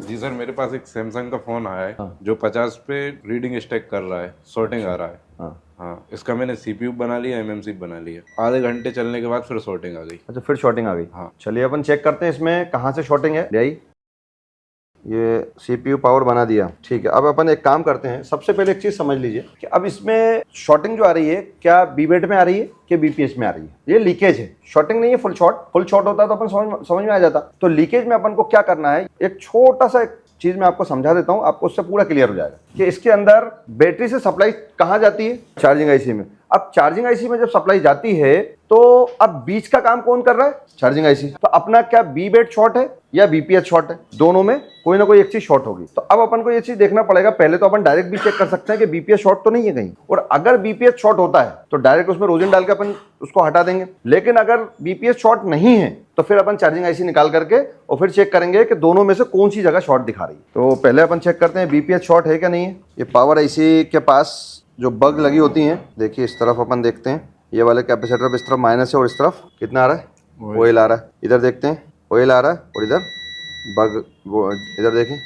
जी sir, मेरे पास एक Samsung का फ़ोन आया है हाँ। जो 50 पे रीडिंग स्टेक कर रहा है, सॉर्टिंग आ रहा है। हाँ। हाँ, इसका मैंने सीपीयू बना लिया, एमएमसी बना लिया। आधे घंटे चलने के बाद फिर सॉर्टिंग आ गई। अच्छा, फिर शॉर्टिंग आ गई। हाँ। चलिए अपन चेक करते हैं इसमें कहाँ से शॉर्टिंग है। ले आई, ये सीपीयू पावर बना दिया, ठीक है। अब अपन एक काम करते हैं, सबसे पहले एक चीज समझ लीजिए कि अब इसमें शॉर्टिंग जो आ रही है क्या बीबेट में आ रही है कि बीपीएस में आ रही है। ये लीकेज है, शॉर्टिंग नहीं है फुल शॉर्ट। फुल शॉर्ट होता तो अपन समझ में आ जाता। तो लीकेज में अपन को क्या करना है, एक छोटा सा चीज मैं आपको समझा देता हूं, आपको उससे पूरा क्लियर हो जाएगा कि इसके अंदर बैटरी से सप्लाई कहां जाती है, चार्जिंग आईसी में। अब चार्जिंग आईसी में जब सप्लाई जाती है तो अब बीच का काम कौन कर रहा है, चार्जिंग आईसी। तो अपना क्या बी बेट शॉर्ट है या बीपीएस शॉर्ट है, दोनों में कोई ना कोई एक चीज शॉर्ट होगी। तो अब अपन को ये चीज देखना पड़ेगा। पहले तो अपन डायरेक्ट भी चेक कर सकते हैं कि बीपीएस शॉर्ट तो नहीं है कहीं, और अगर बीपीएस शॉर्ट होता है तो डायरेक्ट उसमें रोजन डाल के अपन उसको हटा देंगे। लेकिन अगर बीपीएस शॉर्ट नहीं है तो फिर अपन चार्जिंग आईसी निकाल करके और फिर चेक करेंगे कि दोनों में से कौन सी जगह शॉर्ट दिखा रही है। तो पहले अपन चेक करते हैं बीपीएस शॉर्ट है क्या नहीं है। ये पावर आईसी के पास जो बग लगी होती हैं, देखिए इस तरफ अपन देखते हैं, ये वाले कैपेसिटर पे इस तरफ माइनस है और इस तरफ कितना आ रहा है, ऑयल आ रहा है। इधर देखते हैं ऑयल आ रहा है और इधर बग, वो इधर देखें,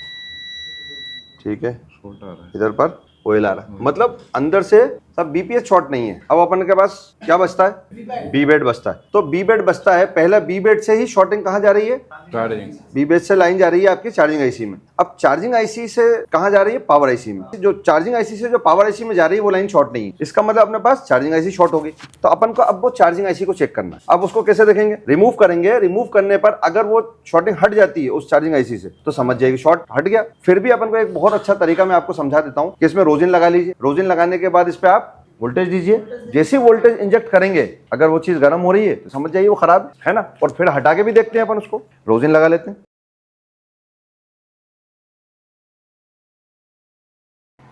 ठीक है, शॉर्ट आ रहा है। इधर पर ऑयल आ रहा है, मतलब अंदर से सब बीपीएस शॉर्ट नहीं है। अब अपन के पास क्या बचता है, बी बेड बचता है। तो बी बेड बचता है, पहले बी बेड से ही शॉर्टिंग कहाँ जा रही है, चार्जिंग। बी बेड से लाइन जा रही है आपकी चार्जिंग आईसी में। अब चार्जिंग आईसी से कहाँ जा रही है, पावर आईसी में। जो चार्जिंग आईसी से जो पावर आईसी में जा रही है वो लाइन शॉर्ट नहीं है, इसका मतलब अपने पास चार्जिंग आईसी शॉर्ट होगी। तो अपन को अब वो चार्जिंग आईसी को चेक करना है। अब उसको कैसे देखेंगे, रिमूव करेंगे। रिमूव करने पर अगर वो शॉर्टिंग हट जाती है उस चार्जिंग आईसी से तो समझ जाएगी शॉर्ट हट गया। फिर भी अपन को एक बहुत अच्छा तरीका मैं आपको समझा देता हूँ कि इसमें रोजिन लगा लीजिए। रोजिन लगाने के बाद इस पे आप वोल्टेज दीजिए। जैसे वोल्टेज इंजेक्ट करेंगे अगर वो चीज गर्म हो रही है तो समझ जाइए वो खराब है ना। और फिर हटा के भी देखते हैं अपन उसको, रोजिन लगा लेते हैं।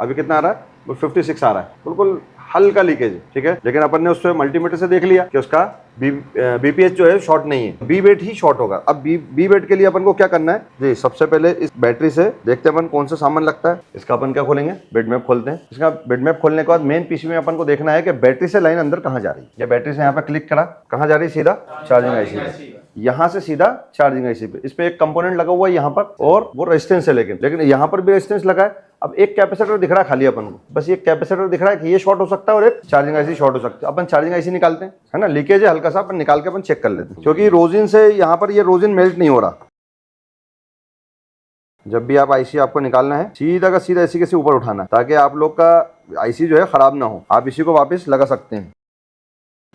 अभी कितना आ रहा है, वो 56 आ रहा है, बिल्कुल हल्का लीकेज है, ठीक है। लेकिन अपन ने उससे मल्टीमीटर से देख लिया कि उसका बीपीएस जो है शॉर्ट नहीं है, बी बेट ही शॉर्ट होगा। अब बी बेट के लिए अपन को क्या करना है जी, सबसे पहले इस बैटरी से देखते हैं अपन कौन सा सामान लगता है। इसका अपन क्या खोलेंगे, बेड मैप खोलते हैं। इसका बेड मैप खोलने के बाद मेन पीसी में अपन को देखना है कि बैटरी से लाइन अंदर कहाँ जा रही है। या बैटरी से यहाँ पे क्लिक करा, कहाँ जा रही है, सीधा चार्जिंग आईसी पे। यहाँ से सीधा चार्जिंग आईसी पे। इस पे एक कंपोनेंट लगा हुआ है यहाँ पर और वो रेजिस्टेंस है, लेकिन यहाँ पर भी रेजिस्टेंस लगा है। अब एक कैपेसिटर दिख रहा है खाली अपन को, बस ये कैपेसिटर दिख रहा है कि ये शॉर्ट हो सकता है और एक चार्जिंग आईसी शॉर्ट हो सकता है। अपन चार्जिंग आईसी निकालते हैं, है ना, लीकेज है हल्का सा, अपन निकाल के अपन चेक कर लेते हैं। क्योंकि रोजिन से यहाँ पर ये रोजिन मेल्ट नहीं हो रहा। जब भी आप आईसी आपको निकालना है सीधा का सीधा इसी के से ऊपर उठाना है ताकि आप लोग का आईसी जो है खराब ना हो, आप इसी को वापस लगा सकते हैं।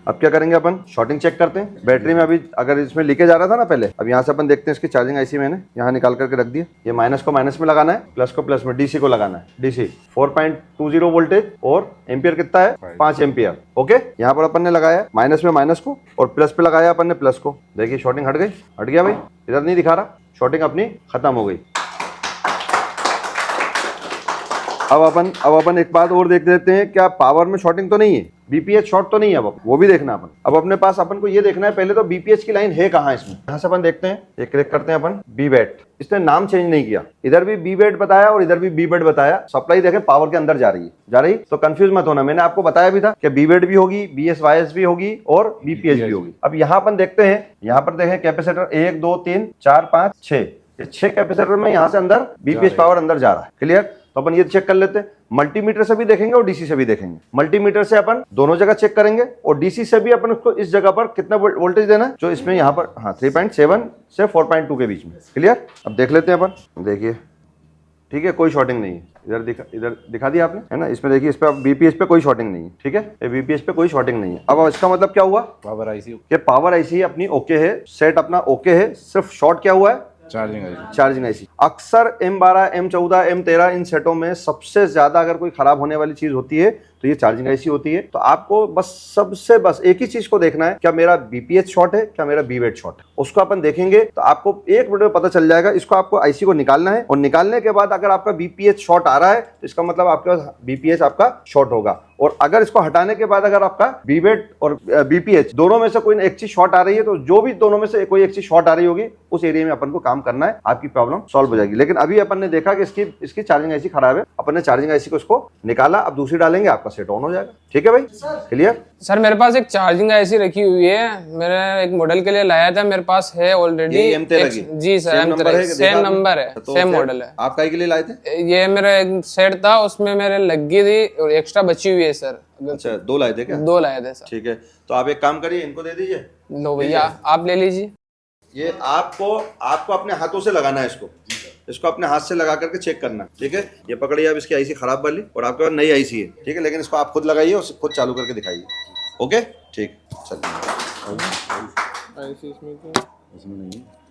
अब क्या करेंगे, अपन शॉर्टिंग चेक करते हैं। बैटरी में अभी अगर इसमें लीकेज आ रहा था ना पहले, अब यहाँ से अपन देखते हैं इसकी चार्जिंग आईसी मैंने यहाँ निकाल करके रख दिया। ये माइनस को माइनस में लगाना है, प्लस को प्लस में, डीसी को लगाना है। डीसी 4.20 वोल्टेज और एम्पियर कितना है, 5 एम्पियर। ओके, यहाँ पर अपन ने लगाया माइनस में माइनस को और प्लस पे लगाया अपन ने प्लस को। देखिए शॉर्टिंग हट गई, हट गया भाई, इधर नहीं दिखा रहा, शॉर्टिंग अपनी खत्म हो गई। अब अपन एक बात और देख लेते हैं, क्या पावर में शॉर्टिंग तो नहीं है, बीपीएच शॉर्ट तो नहीं है। अब वो भी देखना अपन। अब अपने पास अपन को ये देखना है पहले तो बीपीएच की लाइन है कहाँ इसमें। यहाँ से अपन देखते हैं, ये क्लिक करते हैं अपन, बी बेट। इसने नाम चेंज नहीं किया, इधर भी बी बेट बताया और इधर भी बी बेट बताया। सप्लाई देखें पावर के अंदर जा रही तो कंफ्यूज मत होना। मैंने आपको बताया भी था कि बी बेट भी होगी, बीएसवाईएस भी होगी और बीपीएच भी होगी। अब यहाँ अपन देखते हैं, यहाँ पर देखें कैपेसिटर 1 2 3 4 5 6, ये 6 कैपेसिटर में यहाँ से अंदर बीपीएच पावर अंदर जा रहा है। क्लियर, तो अपन ये चेक कर लेते हैं। मल्टीमीटर से भी देखेंगे और डीसी से भी देखेंगे। मल्टीमीटर से अपन दोनों जगह चेक करेंगे और डीसी से भी अपन उसको इस जगह पर कितना वोल्टेज देना है जो इसमें यहाँ पर, हाँ 3.7 से 4.2 के बीच में। क्लियर, अब देख लेते हैं अपन। देखिए ठीक है, कोई शॉर्टिंग नहीं है। इधर दिखा दिया आपने, है ना। इसमें देखिए, इस पे बीपीएच पे कोई शॉर्टिंग नहीं है, ठीक है, बीपीएच पे कोई शॉर्टिंग नहीं है। अब इसका मतलब क्या हुआ, पावर आईसी कि पावर आईसी अपनी ओके है, सेट अपना ओके है, सिर्फ शॉर्ट क्या हुआ है, चार्जिंग आईसी। अक्सर M12 M14 M13 इन सेटों में सबसे ज्यादा अगर कोई खराब होने वाली चीज होती है तो ये चार्जिंग आईसी होती है। तो आपको बस एक ही चीज को देखना है, क्या मेरा बीपीएच शॉर्ट है, क्या मेरा बी बेट शॉर्ट है। उसको अपन देखेंगे तो आपको 1 मिनट में पता चल जाएगा। इसको आपको आईसी को निकालना है और निकालने के बाद अगर आपका बीपीएच शॉर्ट आ रहा है तो इसका मतलब आपके पास बीपीएच आपका शॉर्ट होगा। और अगर इसको हटाने के बाद अगर आपका बी बेट और बीपीएच दोनों में से कोई एक चीज शॉर्ट आ रही है तो जो भी दोनों में से कोई एक चीज शॉर्ट आ रही होगी उस एरिया में अपन को काम करना है, आपकी प्रॉब्लम सॉल्व हो जाएगी। लेकिन अभी अपन ने देखा कि इसकी चार्जिंग आईसी खराब है, अपन ने चार्जिंग आईसी को इसको निकाला, अब दूसरी डालेंगे, आपकी आपका सेट ऑन हो जाएगा। ठीक है भाई, क्लियर। सर मेरे पास एक चार्जिंग ऐसी रखी हुई है, मैंने एक मॉडल के लिए लाया था, मेरे पास है ऑलरेडी। ये M13 की? जी सर, सेम नंबर है कि सेम देखा नंबर है, तो सेम फिर मॉडल है। आप काहे के लिए लाए थे? ये मेरा एक सेट था, उसमें मेरे लग गई थी और एक्स्ट्रा बची हुई है सर। अच्छा, 2 लाए थे क्या? 2 लाए थे सर। ठीक है, तो आप एक काम करिए, इनको दे दीजिए। लो भैया आप ले लीजिए। ये आपको अपने हाथों से लगाना है इसको अपने हाथ से लगा करके चेक करना। ठीक है, ये पकड़िए आप इसकी आईसी खराब वाली, और आपके पास नई आईसी है। ठीक है, लेकिन इसको आप खुद लगाइए और खुद चालू करके दिखाइए। ओके, ठीक, चलिए। आईसी इसमें इसमें नहीं है।